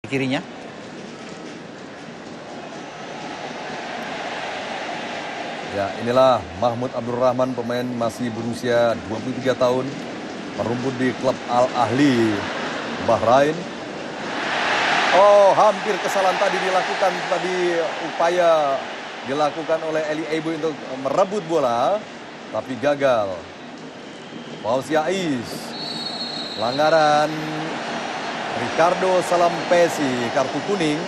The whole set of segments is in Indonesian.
kirinya. Ya, inilah Mahmud Abdurrahman, pemain masih berusia 23 tahun, merumput di klub Al Ahli Bahrain. Oh, hampir kesalahan tadi dilakukan, upaya dilakukan oleh Eli Aiboy untuk merebut bola, tapi gagal. Fauzi Ais, pelanggaran Ricardo Salampesi, kartu kuning.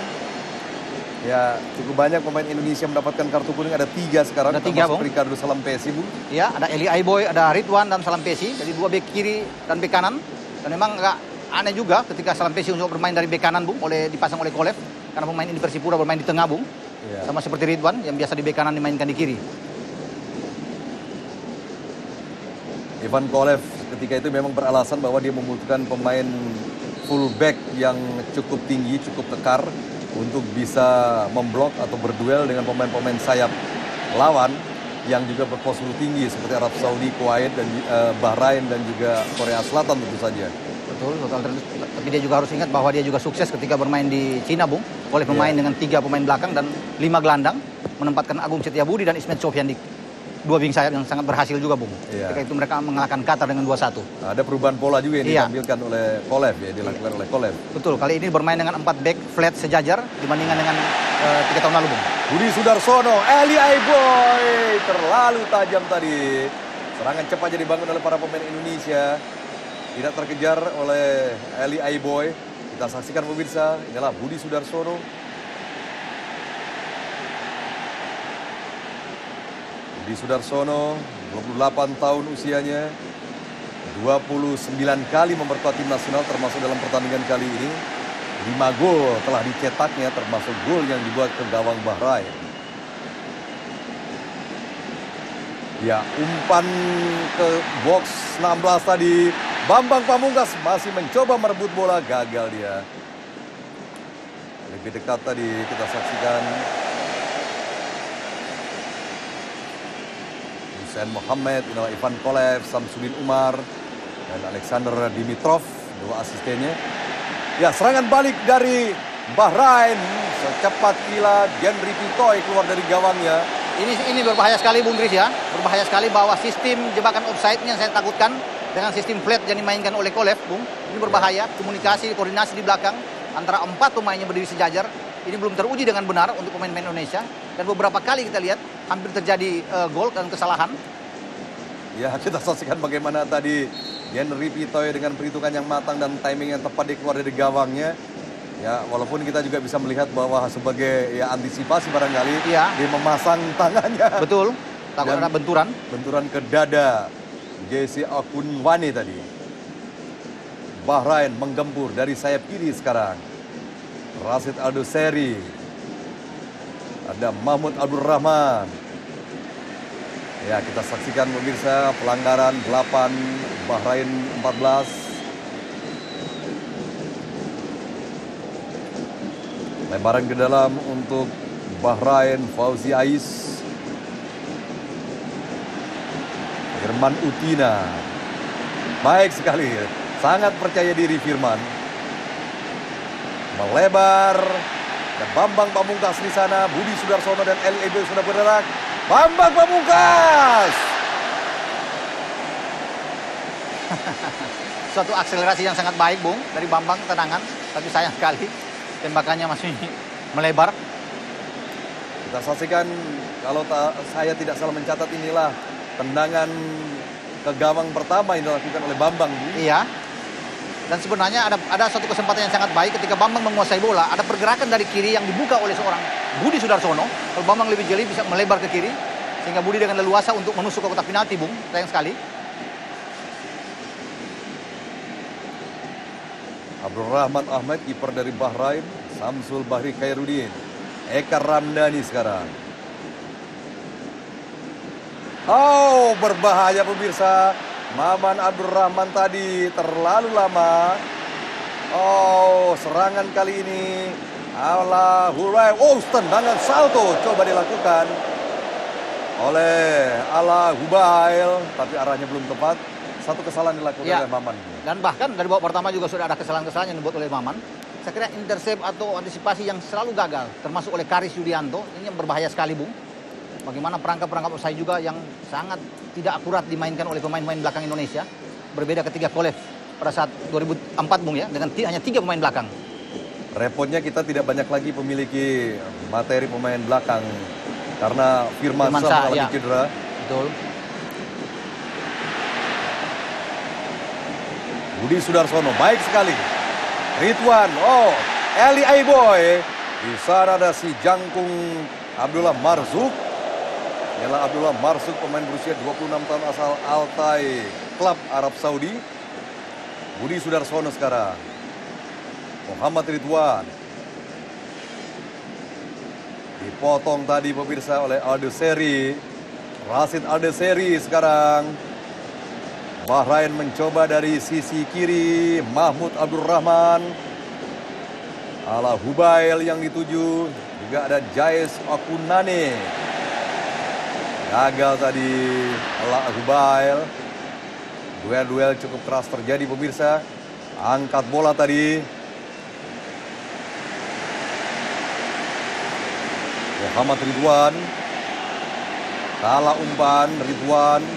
Ya, cukup banyak pemain Indonesia mendapatkan kartu kuning, ada 3 sekarang. Ada 3, Bung. Ricardo Salampesi, Bung. Ya, ada Eli Aiboy, ada Ridwan dan Salampesi. Jadi 2 bek kiri dan bek kanan. Dan memang agak aneh juga ketika Salampesi untuk bermain dari bek kanan, Bung, dipasang oleh Kolev. Karena pemain ini Persipura bermain di tengah, Bung. Ya. Sama seperti Ridwan yang biasa di bek kanan dimainkan di kiri. Ivan Kolev ketika itu memang beralasan bahwa dia membutuhkan pemain fullback yang cukup tinggi, cukup kekar untuk bisa memblok atau berduel dengan pemain-pemain sayap lawan yang juga berposisi tinggi seperti Arab Saudi, Kuwait, dan Bahrain dan juga Korea Selatan tentu saja. Betul, tapi dia juga harus ingat bahwa dia juga sukses ketika bermain di Cina, Bung. Oleh pemain dengan 3 pemain belakang dan 5 gelandang, menempatkan Agung Setiabudi dan Ismet Sofyan di 2 wing sayap yang sangat berhasil juga, Bung. Ketika itu mereka mengalahkan Qatar dengan 2-1. Ada perubahan pola juga yang ditampilkan oleh Kolev, ya, dilakukan oleh Kolev. Betul, kali ini bermain dengan 4 back flat sejajar dibandingkan dengan 3 tahun lalu, Bung. Budi Sudarsono, Eli Aiboy, terlalu tajam tadi. Serangan cepat jadi dibangun oleh para pemain Indonesia. Tidak terkejar oleh Eli Aiboy. Kita saksikan pemirsa, inilah Budi Sudarsono. Budi Sudarsono, 28 tahun usianya, 29 kali memperkuat tim nasional termasuk dalam pertandingan kali ini. 5 gol telah dicetaknya termasuk gol yang dibuat ke gawang Bahrain. Ya, umpan ke box 16 tadi. Bambang Pamungkas masih mencoba merebut bola, gagal dia. Lebih dekat tadi kita saksikan Hussein Mohammed, inilah Ivan Kolev, Samsudin Umar, dan Alexander Dimitrov, 2 asistennya. Ya, serangan balik dari Bahrain, secepat kilat Genry Pitoy keluar dari gawangnya. Ini berbahaya sekali, Bung Kris, ya. Berbahaya sekali bahwa sistem jebakan offside-nya saya takutkan dengan sistem flat yang dimainkan oleh Kolev, Bung. Ini berbahaya, komunikasi, koordinasi di belakang antara 4 pemainnya berdiri sejajar. Ini belum teruji dengan benar untuk pemain-pemain Indonesia. Dan beberapa kali kita lihat hampir terjadi gol dan kesalahan. Ya, kita saksikan bagaimana tadi Genry Pitoy dengan perhitungan yang matang dan timing yang tepat dia keluar dari gawangnya. Ya, walaupun kita juga bisa melihat bahwa sebagai antisipasi barangkali dia memasang tangannya. Betul, takut ada benturan. Benturan ke dada JC Akunwani tadi. Bahrain menggempur dari sayap kiri sekarang. Rashid Aldoseri. Ada Mahmud Abdurrahman. Ya, kita saksikan pemirsa pelanggaran 8, Bahrain 14. Lebaran ke dalam untuk Bahrain, Fauzi Ais. Firman Utina. Baik sekali, sangat percaya diri Firman. Melebar. Dan Bambang Pamungkas di sana, Budi Sudarsono dan Eli Aiboy sudah bergerak. Bambang Pamungkas. Suatu akselerasi yang sangat baik, Bung, dari Bambang, tenangan. Tapi sayang sekali tembakannya masih melebar. Kita saksikan, kalau saya tidak salah mencatat, inilah tendangan ke gawang pertama yang dilakukan oleh Bambang. Iya. Dan sebenarnya ada satu kesempatan yang sangat baik ketika Bambang menguasai bola. Ada pergerakan dari kiri yang dibuka oleh seorang Budi Sudarsono. Kalau Bambang lebih jeli bisa melebar ke kiri. Sehingga Budi dengan leluasa untuk menusuk ke kotak penalti, Bung. Sayang sekali. Abdurrahman Ahmad, kiper dari Bahrain. Samsul Bahri Khairuddin. Eka Ramdhani sekarang. Oh, berbahaya pemirsa. Maman Abdurrahman tadi terlalu lama. Oh, serangan kali ini ala Hurai. Oh, tendangan salto coba dilakukan oleh ala Hubail, tapi arahnya belum tepat. Satu kesalahan dilakukan oleh Maman. Dan bahkan dari babak pertama juga sudah ada kesalahan-kesalahan yang dibuat oleh Maman. saya kira intercept atau antisipasi yang selalu gagal, termasuk oleh Karis Yudianto, ini yang berbahaya sekali, Bung. Bagaimana perangkap-perangkap offside juga yang sangat tidak akurat dimainkan oleh pemain-pemain belakang Indonesia. Berbeda ketika Kolev pada saat 2004, Bung ya, dengan hanya 3 pemain belakang. Repotnya kita tidak banyak lagi memiliki materi pemain belakang karena Firmansyah mengalami ya. cedera. Betul. Budi Sudarsono baik sekali. Ridwan, Eli Aiboy. Di sana ada si jangkung Abdullah Marzuk. Inilah Abdullah Marzuk, pemain berusia 26 tahun asal Altai Klub Arab Saudi. Budi Sudarsono sekarang. Muhammad Ridwan. Dipotong tadi pemirsa oleh Aldeseri. Rashid Aldeseri sekarang. Bahrain mencoba dari sisi kiri. Mahmud Abdurrahman. Ala Hubail yang dituju. Juga ada Jais Akunane. Gagal tadi Ala Hubail. Duel-duel cukup keras terjadi pemirsa. Angkat bola tadi. Muhammad Ridwan. Salah umpan Ridwan.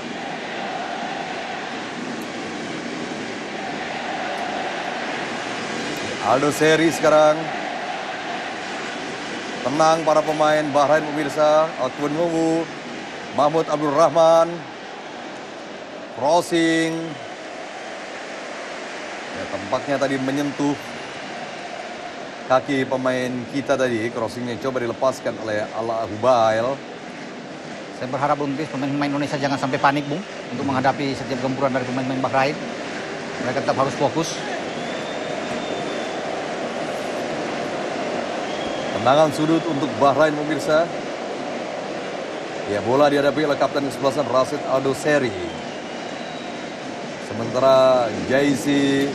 Aldeseri sekarang. Tenang para pemain Bahrain pemirsa. Atun Ngowu. Mahmud Abdurrahman. Crossing. Ya, tampaknya tadi menyentuh kaki pemain kita tadi. Crossingnya coba dilepaskan oleh Ala Hubail. Saya berharap Bung Kris, pemain-pemain Indonesia jangan sampai panik, Bung, untuk menghadapi setiap gempuran dari pemain-pemain Bahrain. Mereka tetap harus fokus. Tendangan sudut untuk Bahrain pemirsa. Ya, bola dihadapi oleh kapten kesebelasan Rashid Aldeseri. Sementara Jaisi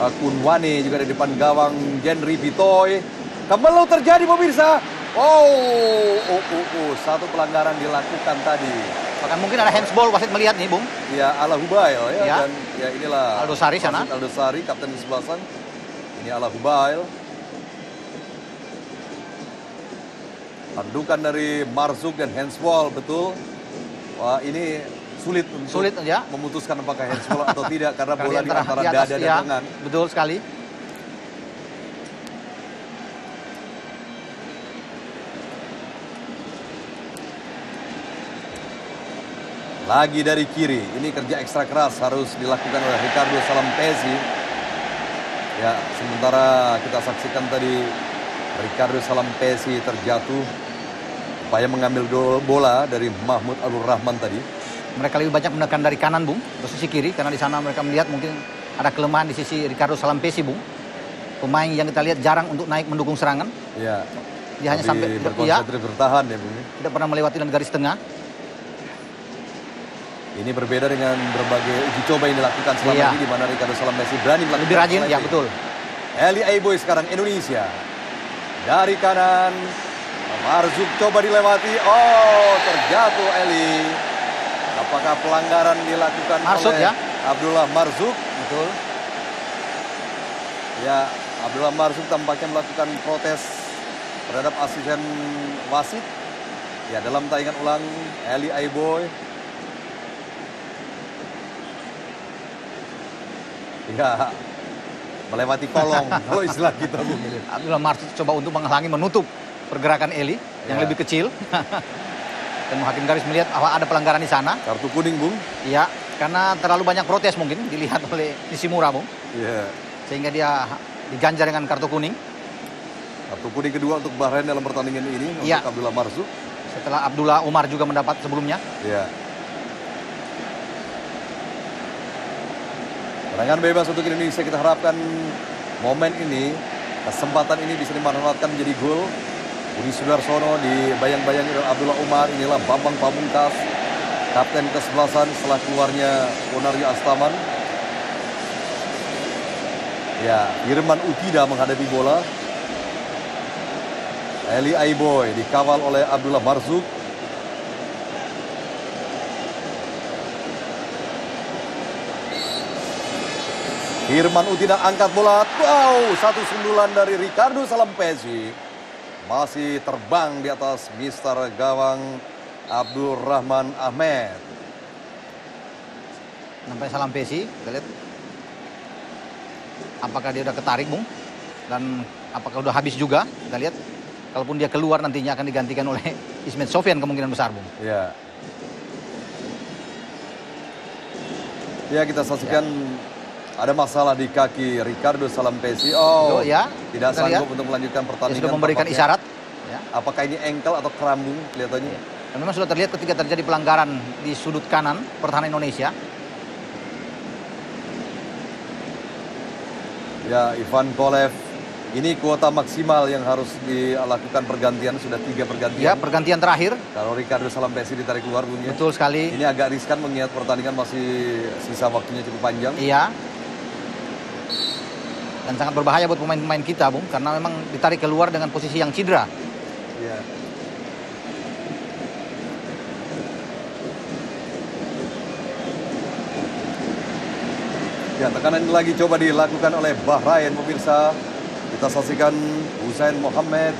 Kunwane juga di depan gawang Genry Bitoy. Kembali terjadi pemirsa. Satu pelanggaran dilakukan tadi. Bahkan mungkin ada handsball, wasit melihat nih, Bung. Ya, Ala Hubail ya. Ya. Dan ya inilah Aldesari sana. Aldesari, kapten kesebelasan. Ini Ala Hubail. Tandukan dari Marzuk dan handsball, betul. Wah, ini sulit untuk ya. memutuskan apakah handsball atau tidak karena bola di antara atas, dada dan ya, tangan. Betul sekali. Lagi dari kiri, ini kerja ekstra keras harus dilakukan oleh Ricardo Salampesi. Ya, sementara kita saksikan tadi Ricardo Salampesi terjatuh, upaya mengambil bola dari Mahmud Abdurrahman tadi. Mereka lebih banyak menekan dari kanan, Bung, ke sisi kiri, karena di sana mereka melihat mungkin ada kelemahan di sisi Ricardo Salampesi, Bung. Pemain yang kita lihat jarang untuk naik mendukung serangan. Ya. Dia hanya sampai berkonsentrasi bertahan ya, Bung. Tidak pernah melewati garis tengah. Ini berbeda dengan berbagai uji coba yang dilakukan selama ini di mana Ricardo Salampesi berani melakukan lebih rajin, ya betul. Eli Aiboy sekarang Indonesia. Dari kanan Marzuk coba dilewati. Terjatuh Eli. Apakah pelanggaran dilakukan Marzuk, oleh ya? Abdullah Marzuk? Betul. Ya, Abdullah Marzuk tampaknya melakukan protes terhadap asisten wasit. Ya, dalam tayangan ulang Eli Aiboy. Ya, melewati kolong kalau istilah kita, Bung. Abdullah Marzuk coba untuk menghalangi, menutup pergerakan Eli yang lebih kecil. Dan hakim garis melihat ada pelanggaran di sana. Kartu kuning, Bung. Iya, karena terlalu banyak protes mungkin dilihat oleh Nishimura, Bung. Iya. Sehingga dia diganjar dengan kartu kuning. Kartu kuning kedua untuk Bahrain dalam pertandingan ini untuk Abdullah Marzuk. Setelah Abdullah Umar juga mendapat sebelumnya. Iya. Tendangan bebas untuk Indonesia, kita harapkan momen ini, kesempatan ini bisa dimanfaatkan menjadi gol. Budi Sudarsono dibayang-bayangi oleh Abdullah Umar. Inilah Bambang Pamungkas, kapten kesebelasan setelah keluarnya Ponario Astaman. Ya, Irman Utida menghadapi bola. Eli Aiboy dikawal oleh Abdullah Marzuk. Firman Utina angkat bola. Wow, satu sundulan dari Ricardo Salampesi. Masih terbang di atas Mister Gawang Abdurrahman Ahmed. Sampai Salampesi, kita lihat. Apakah dia udah ketarik, Bung? Dan apakah udah habis juga? Kita lihat. Kalaupun dia keluar nantinya akan digantikan oleh Ismet Sofyan kemungkinan besar, Bung. Ya. Ya, kita saksikan ada masalah di kaki Ricardo Salampesi. Oh, ya. Tidak Kita sanggup lihat. untuk melanjutkan Dia pertandingan. sudah memberikan tampaknya. isyarat. Ya. Apakah ini ankle atau kerambung kelihatannya? Dan memang sudah terlihat ketika terjadi pelanggaran di sudut kanan pertahanan Indonesia. Ya, Ivan Kolev. Ini kuota maksimal yang harus dilakukan pergantian. Sudah 3 pergantian. Ya, pergantian terakhir. Kalau Ricardo Salampesi ditarik keluar, Bung, ya. Betul sekali. Ini agak riskan mengingat pertandingan masih sisa waktunya cukup panjang. Iya. Dan sangat berbahaya buat pemain-pemain kita, Bung, karena memang ditarik keluar dengan posisi yang cedera. Ya. Ya, tekanan ini lagi coba dilakukan oleh Bahrain, pemirsa. Kita saksikan Husain Mohammed.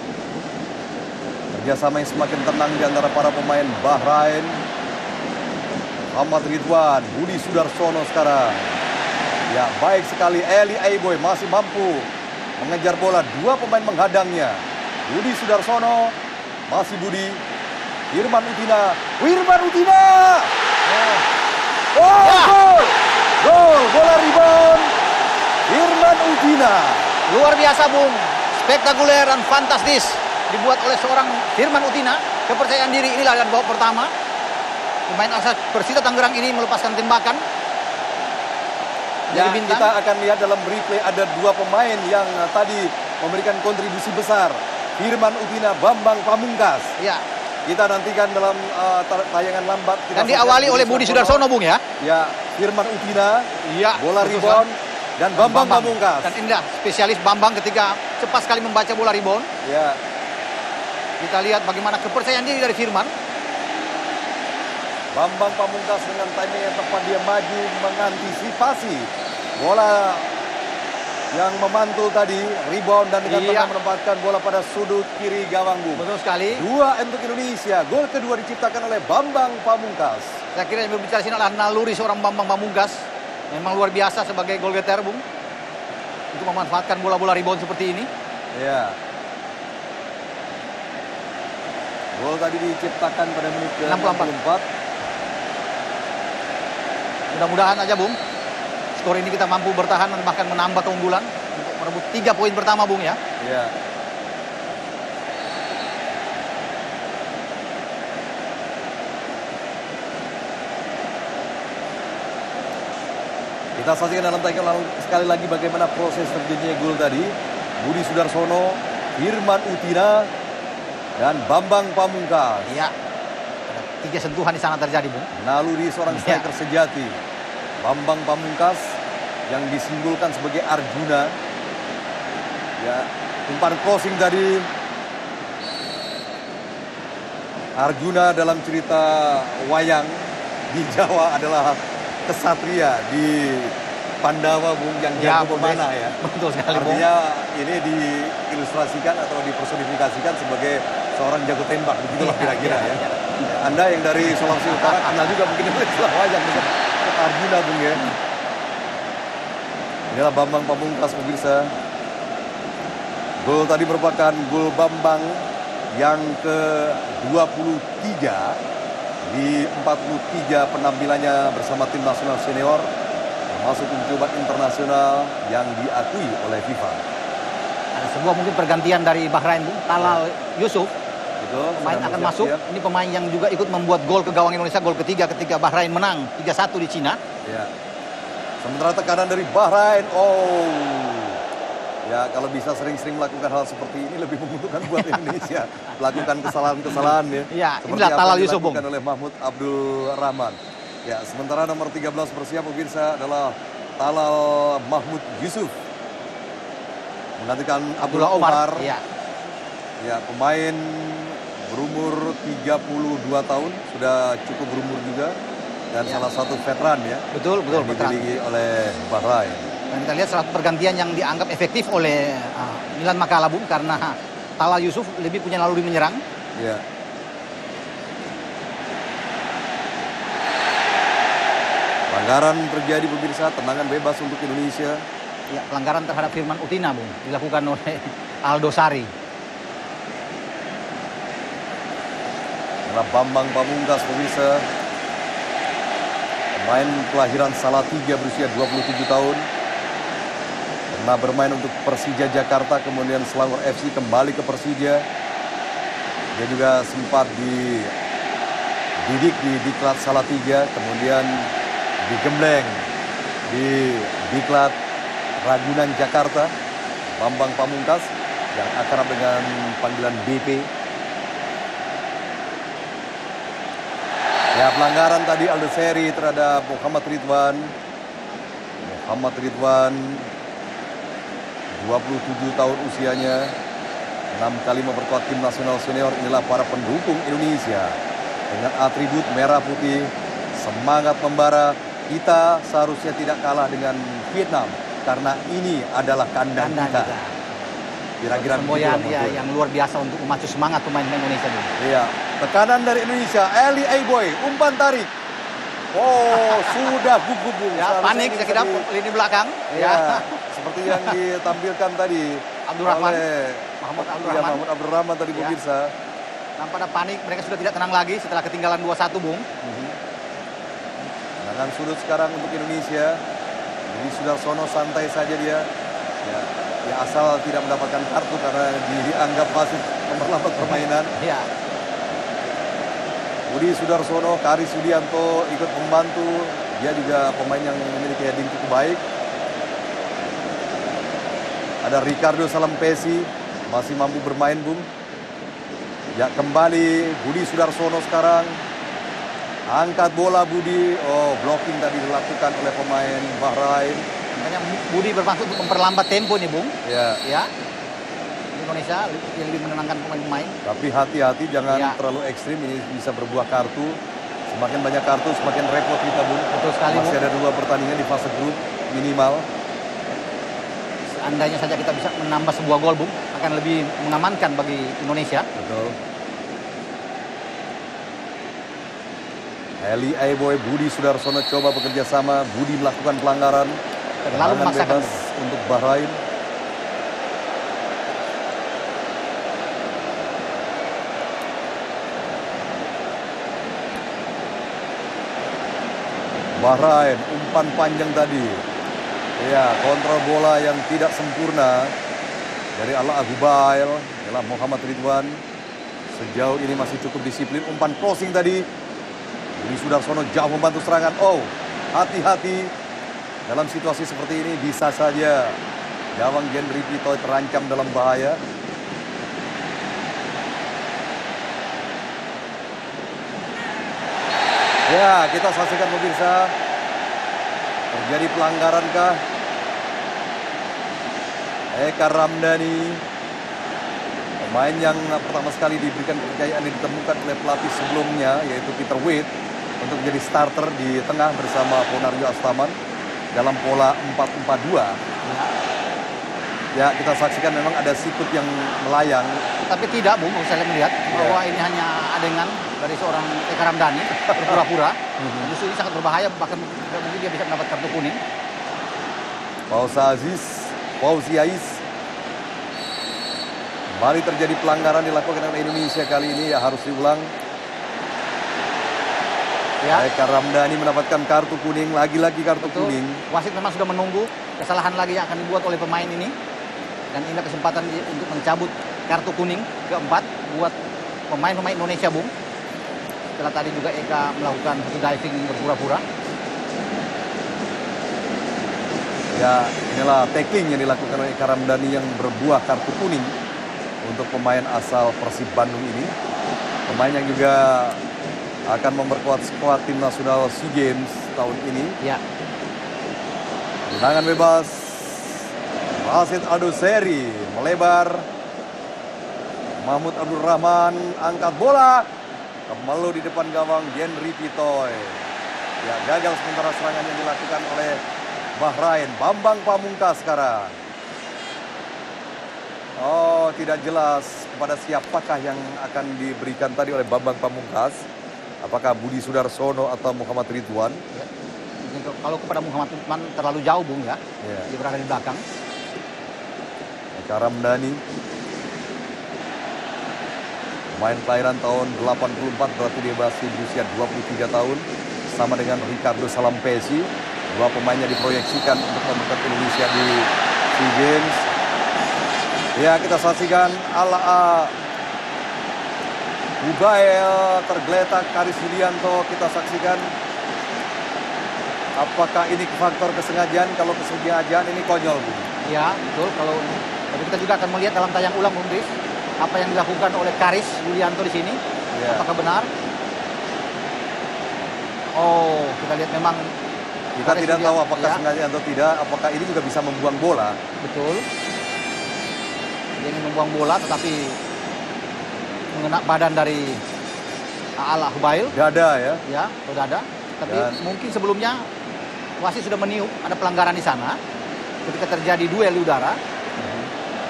Kerjasama yang semakin tenang di antara para pemain Bahrain. Muhammad Ridwan, Budi Sudarsono sekarang. Ya, baik sekali. Eli Aiboy masih mampu mengejar bola. 2 pemain menghadangnya. Budi Sudarsono, masih Budi. Firman Utina. Firman Utina! Oh, Ya. gol! Gol, bola rebound. Firman Utina. Luar biasa, Bung. Spektakuler dan fantastis dibuat oleh seorang Firman Utina. Kepercayaan diri inilah dari babak pertama. Pemain asal Persita Tangerang ini melepaskan tembakan. Ya, Jadi bintang. kita akan lihat dalam replay ada 2 pemain yang tadi memberikan kontribusi besar. Firman Utina, Bambang Pamungkas. Ya. Kita nantikan dalam tayangan lambat. Dan diawali oleh Budi Sudarsono, Bung, ya. Ya, Firman Utina, Iya. bola betul rebound, sekali. dan Bambang Pamungkas. Dan inilah spesialis Bambang ketika cepat sekali membaca bola rebound. Ya, Kita lihat bagaimana kepercayaan diri dari Firman. Bambang Pamungkas dengan timing yang tepat, dia maju mengantisipasi bola yang memantul tadi, rebound, dan dengan Iya. tenang menempatkan bola pada sudut kiri gawang, Bung. Betul sekali. 2 untuk Indonesia. Gol kedua diciptakan oleh Bambang Pamungkas. Saya kira yang berbicara sini adalah naluri seorang Bambang Pamungkas. Memang luar biasa sebagai gol getter, Bung. Untuk memanfaatkan bola-bola rebound seperti ini. Ya. Gol tadi diciptakan pada menit ke 64. Mudah-mudahan aja, Bung. Skor ini kita mampu bertahan dan bahkan menambah keunggulan untuk merebut 3 poin pertama, Bung, ya. Ya. Kita saksikan dalam tayangan sekali lagi bagaimana proses terjadinya gol tadi. Budi Sudarsono, Firman Utina, dan Bambang Pamungkas. Iya. Ada 3 sentuhan di sana terjadi, Bung. Naluri seorang Ya. striker sejati. Bambang Pamungkas yang disimbolkan sebagai Arjuna. Ya, umpan crossing tadi. Arjuna dalam cerita wayang di Jawa adalah kesatria, di Pandawa, Bung, yang Ya, jago memanah, ya. Betul sekali, Bung. Artinya ini diilustrasikan atau dipersonifikasikan sebagai seorang jago tembak, begitulah kira-kira, ya. Anda yang dari Sulawesi Utara kenal juga mungkin dengan istilah wayang dengan Arjuna, Bung, ya. Inilah Bambang Pamungkas, pemirsa. Gol tadi merupakan gol Bambang yang ke-23 di 43 penampilannya bersama tim nasional senior, termasuk pencoba internasional yang diakui oleh FIFA. Ada sebuah mungkin pergantian dari Bahrain, Bung. Talal Yusuf, Betul, pemain sedang akan masuk. bersiap-siap. Ini pemain yang juga ikut membuat gol ke gawang Indonesia, gol ketiga ketika Bahrain menang 3-1 di Cina. Ya. Sementara tekanan dari Bahrain, ya kalau bisa sering-sering melakukan hal seperti ini lebih menguntungkan buat Indonesia. Melakukan kesalahan-kesalahan, ya. Iya, Seperti inilah apa Talal yang Yusuf, Bung. dilakukan oleh Mahmud Abdul Rahman. Ya, sementara nomor 13 bersiap, pemirsa, adalah Talal Mahmud Yusuf. Menggantikan Abdullah Omar. Iya. Ya, pemain berumur 32 tahun, sudah cukup berumur juga. Dan Ya. salah satu veteran, ya. Betul, yang veteran. dimiliki oleh Bahrain. Dan kita lihat salah satu pergantian yang dianggap efektif oleh Milan Makala, Bung, karena Tala Yusuf lebih punya naluri menyerang. Ya. Pelanggaran terjadi pemirsa, tendangan bebas untuk Indonesia. Ya, pelanggaran terhadap Firman Utina, Bung, dilakukan oleh Aldo Sari. Adalah Bambang Pamungkas pemirsa. Pemain kelahiran Salatiga berusia 27 tahun. Pernah bermain untuk Persija Jakarta, kemudian Selangor FC kembali ke Persija. Dia juga sempat dididik di Diklat Salatiga, kemudian digembleng di Diklat Ragunan Jakarta. Bambang Pamungkas yang akrab dengan panggilan BP. Ya, pelanggaran tadi Aldo Seri terhadap Muhammad Ridwan. Muhammad Ridwan 27 tahun usianya, 6 kali memperkuat tim nasional senior. Inilah para pendukung Indonesia dengan atribut merah putih, semangat membara. Kita seharusnya tidak kalah dengan Vietnam karena ini adalah kandang kita. Kira-kira semboyan ya, yang luar biasa untuk memacu semangat pemain Indonesia dulu. Iya, tekanan dari Indonesia. Eli Aiboy, umpan tarik. Oh, sudah gugup, Bung. Ya, panik saya kira lini belakang. Ya, seperti yang ditampilkan tadi Abdurrahman, oleh Mahmud Ya, Abdurrahman. Mahmud Abdurrahman tadi pemirsa. Nampak ada panik, mereka sudah tidak tenang lagi setelah ketinggalan 2-1, Bung. Tendangan sudut sekarang untuk Indonesia. Jadi Sudarsono santai saja dia. Ya, asal tidak mendapatkan kartu karena dianggap masuk memperlambat permainan. Ya. Budi Sudarsono, Kari Sudianto ikut membantu. Dia juga pemain yang memiliki heading cukup baik. Ada Ricardo Salampesi, masih mampu bermain, Bung. Ya, kembali Budi Sudarsono sekarang. Angkat bola Budi. Oh, blocking tadi dilakukan oleh pemain Bahrain. Makanya Budi bermaksud untuk memperlambat tempo nih, Bung. Ya. Ya. Indonesia lebih menenangkan pemain-pemain. Tapi hati-hati jangan Ya. terlalu ekstrim, ini bisa berbuah kartu. Semakin banyak kartu, semakin repot kita, Bung. Betul sekali, Masih Bung. ada 2 pertandingan di fase grup minimal. Seandainya saja kita bisa menambah sebuah gol, Bung, akan lebih mengamankan bagi Indonesia. Betul. Eli Aiboy, Budi Sudarsono coba bekerja sama. Budi melakukan pelanggaran. Terlalu Tendangan memaksakan. bebas untuk Bahrain. Bahrain, umpan panjang tadi. Ya, kontrol bola yang tidak sempurna dari Allah Agubail. Adalah Muhammad Ridwan. Sejauh ini masih cukup disiplin. Umpan crossing tadi. Budi Sudarsono jauh membantu serangan. Oh, hati-hati. Dalam situasi seperti ini bisa saja gawang Gen Ripitoy terancam dalam bahaya. Ya, kita saksikan pemirsa. Terjadi pelanggaran kah? Eka Ramdhani, pemain yang pertama sekali diberikan kepercayaan yang ditemukan oleh pelatih sebelumnya, yaitu Peter Witt, untuk menjadi starter di tengah bersama Ponario Astaman dalam pola 4-4-2. Ya, kita saksikan memang ada sikut yang melayang. Tapi tidak, Bung, saya melihat bahwa ini hanya adegan dari seorang Eka Ramdhani berpura-pura. Justru ini sangat berbahaya, bahkan mungkin dia bisa mendapat kartu kuning. Fauzi Ais. Kembali terjadi pelanggaran dilakukan oleh Indonesia kali ini, ya harus diulang. Ya. Eka Ramdhani mendapatkan kartu kuning, lagi-lagi kartu Betul. kuning. Wasit memang sudah menunggu kesalahan lagi yang akan dibuat oleh pemain ini. Dan inilah kesempatan untuk mencabut kartu kuning keempat buat pemain-pemain Indonesia, Bung. Setelah tadi juga Eka melakukan satu diving berpura-pura. Ya, inilah tackling yang dilakukan oleh Eka Ramdhani yang berbuah kartu kuning untuk pemain asal Persib Bandung ini. Pemain yang juga akan memperkuat skuad tim nasional SEA Games tahun ini. Ya. Tendangan bebas. Rashid Aldo Seri melebar. Mahmud Abdurrahman angkat bola. Kemelu di depan gawang Gen Ripitoy. Ya, gagal sementara serangan yang dilakukan oleh Bahrain. Bambang Pamungkas sekarang. Oh, tidak jelas kepada siapakah yang akan diberikan tadi oleh Bambang Pamungkas. Apakah Budi Sudarsono atau Muhammad Ridwan? Ya. Kalau kepada Muhammad Ridwan terlalu jauh, Bung, ya. Ya. Dia berada di belakang. Eka Ramdhani. Pemain kelahiran tahun 84, berarti dia masih berusia 23 tahun. Sama dengan Ricardo Salampesi. Dua pemainnya diproyeksikan untuk membentuk Indonesia di SEA Games. Ya, kita saksikan ala Hubail tergeletak, Karis Yulianto kita saksikan. Apakah ini faktor kesengajaan? Kalau kesengajaan ini konyol, Bu. Ya, betul. Tapi kita juga akan melihat dalam tayang ulang, Bung Riz, apa yang dilakukan oleh Karis Yulianto di sini. Ya. Apakah benar? Oh, kita lihat memang Kita Karis tidak tahu Yulianto, apakah ya. sengaja atau tidak. Apakah ini juga bisa membuang bola? Betul. Dia ingin membuang bola tetapi mengena badan dari Ala Hubail. Dada ya. Ya, sudah ada. Tapi Dan mungkin sebelumnya wasit sudah meniup ada pelanggaran di sana ketika terjadi duel di udara.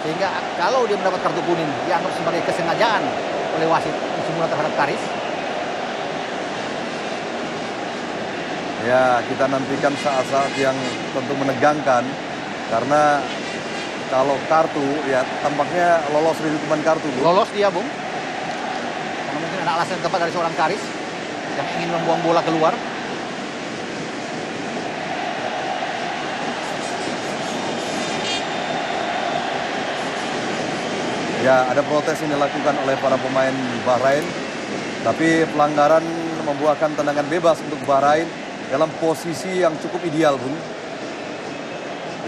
Sehingga kalau dia mendapat kartu kuning dianggap sebagai kesengajaan oleh wasit semula terhadap Karis. ya, kita nantikan saat-saat yang tentu menegangkan. Karena kalau kartu, ya tampaknya lolos dari hukuman kartu, Bu. Lolos dia, Bung. Karena mungkin ada alasan yang tepat dari seorang Karis yang ingin membuang bola keluar. Ya, ada protes yang dilakukan oleh para pemain Bahrain. Tapi pelanggaran membuahkan tendangan bebas untuk Bahrain dalam posisi yang cukup ideal, Bung.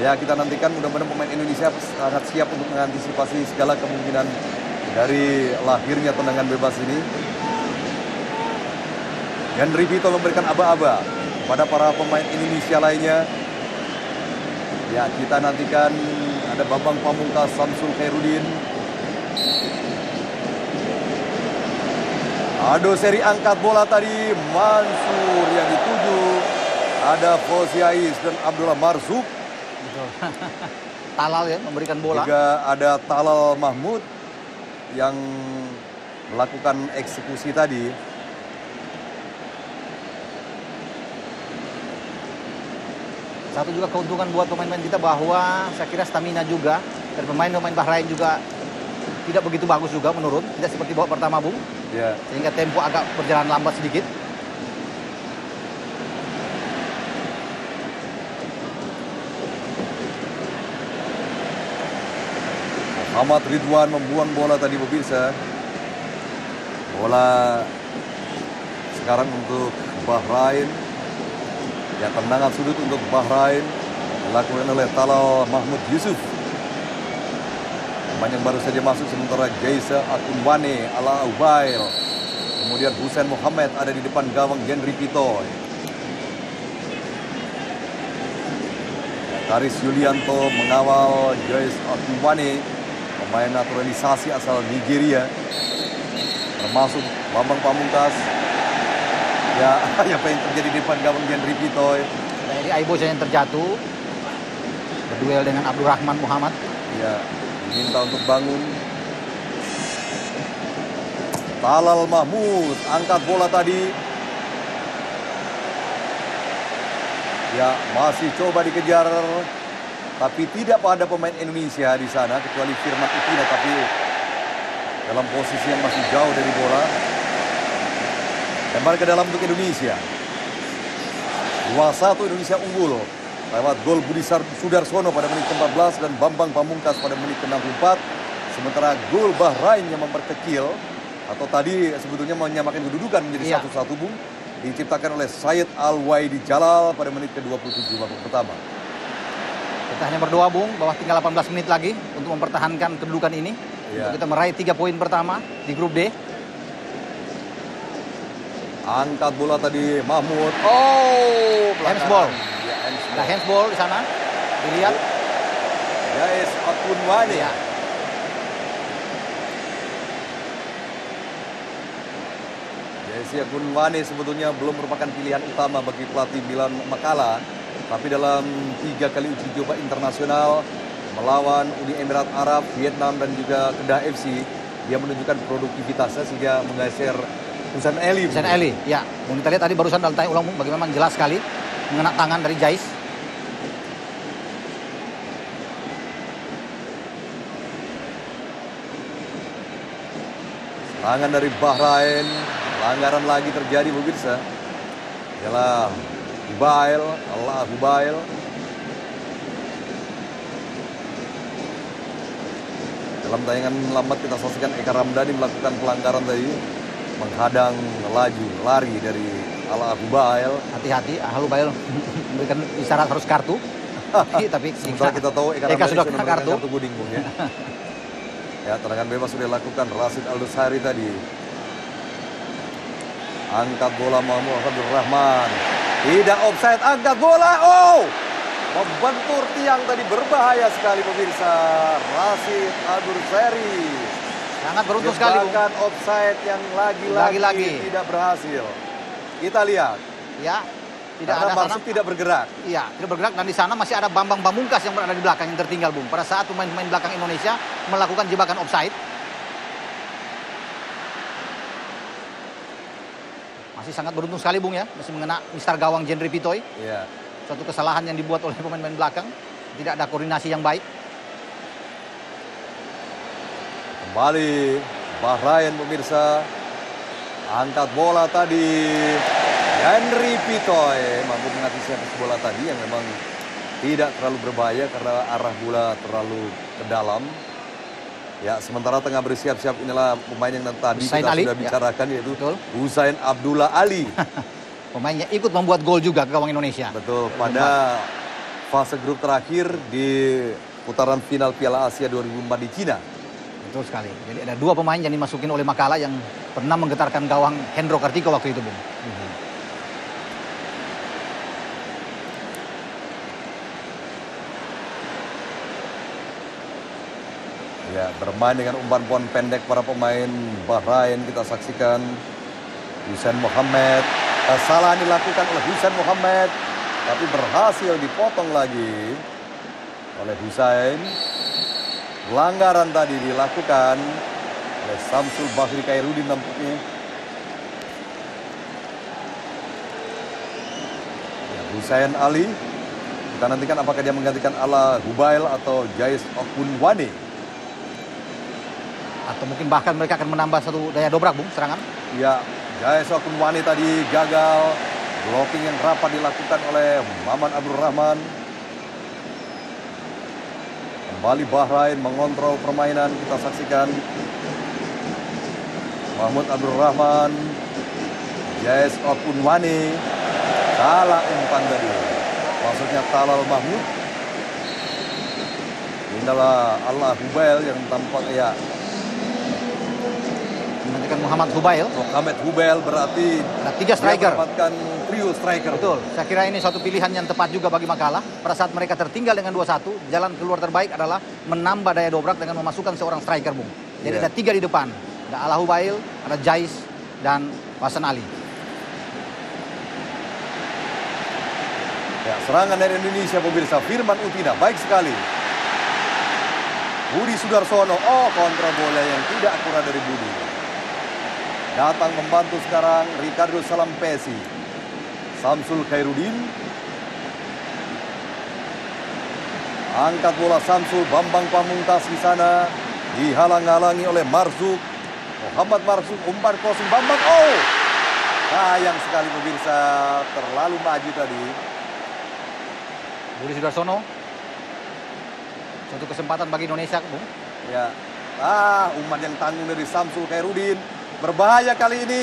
Ya, kita nantikan mudah-mudahan pemain Indonesia sangat siap untuk mengantisipasi segala kemungkinan dari lahirnya tendangan bebas ini. Henry Vito memberikan aba-aba kepada para pemain Indonesia lainnya. Ya, kita nantikan ada Bambang Pamungkas, Samsul Khairuddin. Ado seri angkat bola tadi, Mansur yang dituju. Ada Fauziais dan Abdullah Marzuk. Betul. Talal ya memberikan bola. Juga ada Talal Mahmud yang melakukan eksekusi tadi. Satu juga keuntungan buat pemain-pemain kita bahwa saya kira stamina juga dan pemain-pemain Bahrain juga tidak begitu bagus juga menurun. Tidak seperti babak pertama, Bung. Ya, Sehingga tempo agak berjalan lambat sedikit. Muhammad Ridwan membuang bola tadi, pemirsa. Bola sekarang untuk Bahrain. Ya, tendangan sudut untuk Bahrain dilakukan oleh Talal Mahmud Yusuf. Pemain yang baru saja masuk, sementara Jaisa Akunwane ala Ubail. Kemudian Hussein Muhammad ada di depan gawang Henry Pitoy. Karis Yulianto mengawal Jaisa Akunwane, pemain naturalisasi asal Nigeria. Termasuk Bambang Pamungkas. Ya, apa yang terjadi di depan gawang Henry Pitoy. Jadi Aibo yang terjatuh berduel dengan Abdurrahman Muhammad. Ya, diminta untuk bangun. Talal Mahmud angkat bola tadi. Ya, masih coba dikejar. Tapi tidak ada pemain Indonesia di sana kecuali Firman Utina, tapi dalam posisi yang masih jauh dari bola. Lempar ke dalam untuk Indonesia. 2-1 Indonesia unggul lewat gol Budi Sudarsono pada menit ke-14 dan Bambang Pamungkas pada menit ke-64. Sementara gol Bahrain yang memperkecil atau tadi sebetulnya menyamakan kedudukan menjadi 1-1, Bung, diciptakan oleh Said Al-Waidi Jalal pada menit ke-27 babak pertama. Kita hanya berdoa, Bung, bahwa tinggal 18 menit lagi untuk mempertahankan kedudukan ini. Ya. Untuk kita meraih 3 poin pertama di grup D. Angkat bola tadi Mahmud. Oh, Handsball. Ya, Ada handsball di sana. Dilihat. Jais Akunwane. Ya. Jais Akunwane sebetulnya belum merupakan pilihan utama bagi pelatih Milan Makala. Tapi dalam 3 kali uji coba internasional melawan Uni Emirat Arab, Vietnam dan juga Kedah FC, dia menunjukkan produktivitasnya sehingga menggeser Husain Ali. Husain Ali, ya. Bung, kita lihat tadi barusan dalam tanya ulang, Bung, bagaimana memang jelas sekali mengena tangan dari Jais. Serangan dari Bahrain, pelanggaran lagi terjadi pemirsa. Ialah Hubail, Allah Hubail. Dalam tayangan lambat kita saksikan Eka Ramdhani melakukan pelanggaran tadi, menghadang laju lari dari Allah Hubail. Hati-hati, Hubail memberikan isyarat harus kartu. tapi Sementara kita tahu Eka Ramdhani sudah memberikan kartu kuning, Bung, ya. Ya, tendangan bebas sudah dilakukan Rashid Al-Dosari tadi. Angkat bola Mahmud Abdur Rahman. Tidak offside, angkat bola. Oh! Membentur tiang tadi, berbahaya sekali pemirsa. Rashid Al-Dosari. Sangat beruntung sekali, Bung. Jebakan offside yang lagi-lagi tidak berhasil. Kita lihat. Ya, tidak Karena ada Marsuk tidak bergerak. Iya, tidak bergerak, dan di sana masih ada Bambang Pamungkas yang berada di belakang yang tertinggal, Bung. Pada saat pemain-pemain belakang Indonesia melakukan jebakan offside. Masih sangat beruntung sekali, Bung, ya. Masih mengena Mister Gawang Jendri Pitoy. Iya. Suatu kesalahan yang dibuat oleh pemain-pemain belakang. Tidak ada koordinasi yang baik. Kembali Bahrain pemirsa. Angkat bola tadi. Henry Pitoy mampu mengantisipasi bola tadi yang memang tidak terlalu berbahaya karena arah bola terlalu ke dalam. Ya, sementara tengah bersiap-siap inilah pemain yang tadi Husain kita Ali, sudah bicarakan, yaitu betul. Husain Abdullah Ali. Pemainnya ikut membuat gol juga ke gawang Indonesia. Betul, pada fase grup terakhir di putaran final Piala Asia 2004 di Cina. Betul sekali. Jadi ada dua pemain yang dimasukin oleh Makala yang pernah menggetarkan gawang Hendro Kartiko waktu itu, Bung. Ya, bermain dengan umpan-umpan pendek para pemain Bahrain. Kita saksikan Husain Muhammad. Kesalahan dilakukan oleh Husain Muhammad, tapi berhasil dipotong lagi oleh Husain. Pelanggaran tadi dilakukan oleh Samsul Bahri Khairudin nampaknya. Ya, Husain Ali. Kita nantikan apakah dia menggantikan Allah Hubail atau Jais Okunwane. Atau mungkin bahkan mereka akan menambah satu daya dobrak, Bung, serangan. Ya, Jais Okunwane tadi gagal. Blocking yang rapat dilakukan oleh Maman Abdur Rahman. Kembali Bahrain mengontrol permainan, kita saksikan. Mahmud Abdur Rahman. Jais Okunwane. Salah umpan tadi. Maksudnya Talal Mahmud. Inilah Allah Hubail yang tampak ya. Menggantikan Muhammad Hubail. Muhammad Hubail berarti ada 3 striker. Dia mendapatkan trio striker. Betul. Saya kira ini suatu pilihan yang tepat juga bagi Makala. Pada saat mereka tertinggal dengan 2-1, jalan keluar terbaik adalah menambah daya dobrak dengan memasukkan seorang striker, Bung. Jadi ada 3 di depan. Ada Allah Hubail, ada Jais, dan Hasan Ali. Ya, serangan dari Indonesia pemirsa. Firman Utina baik sekali. Budi Sudarsono. Oh, kontra bola yang tidak akurat dari Budi. Datang membantu sekarang Ricardo Salampesi. Samsul Khairudin. Angkat bola Samsul, Bambang Pamungkas di sana. Dihalang-halangi oleh Marzuk. Muhammad Marzuk, umpan crossing Bambang. Oh! Sayang sekali pemirsa, terlalu maju tadi. Budi Sudarsono. Suatu kesempatan bagi Indonesia, Bung. Ya. Umpan yang tanggung dari Samsul Khairudin. Berbahaya kali ini.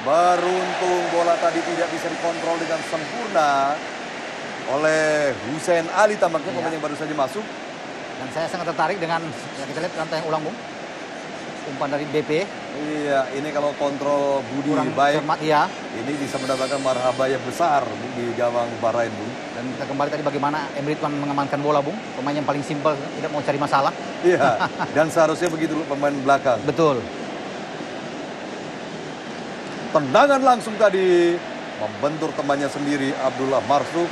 Beruntung bola tadi tidak bisa dikontrol dengan sempurna oleh Husain Ali, tampaknya pemain yang baru saja masuk. Dan saya sangat tertarik dengan, ya kita lihat rantai yang ulang, Bung. Umpan dari BP. Iya, ini kalau kontrol Budi Kurang baik, cermat, ya. ini bisa mendatangkan marhabah yang besar di gawang Bahrain, Bung. Dan kita kembali tadi bagaimana Emre Tuan mengamankan bola, Bung. Pemain yang paling simpel, tidak mau cari masalah. Iya, dan seharusnya begitu pemain belakang. Betul. Tendangan langsung tadi membentur temannya sendiri Abdullah Marzuk.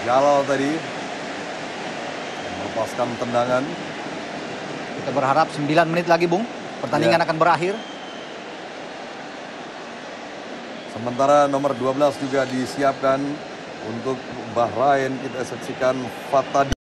Jalal tadi melepaskan tendangan. Kita berharap 9 menit lagi, Bung. Pertandingan akan berakhir. Sementara nomor 12 juga disiapkan untuk Bahrain. Kita saksikan Fatadi.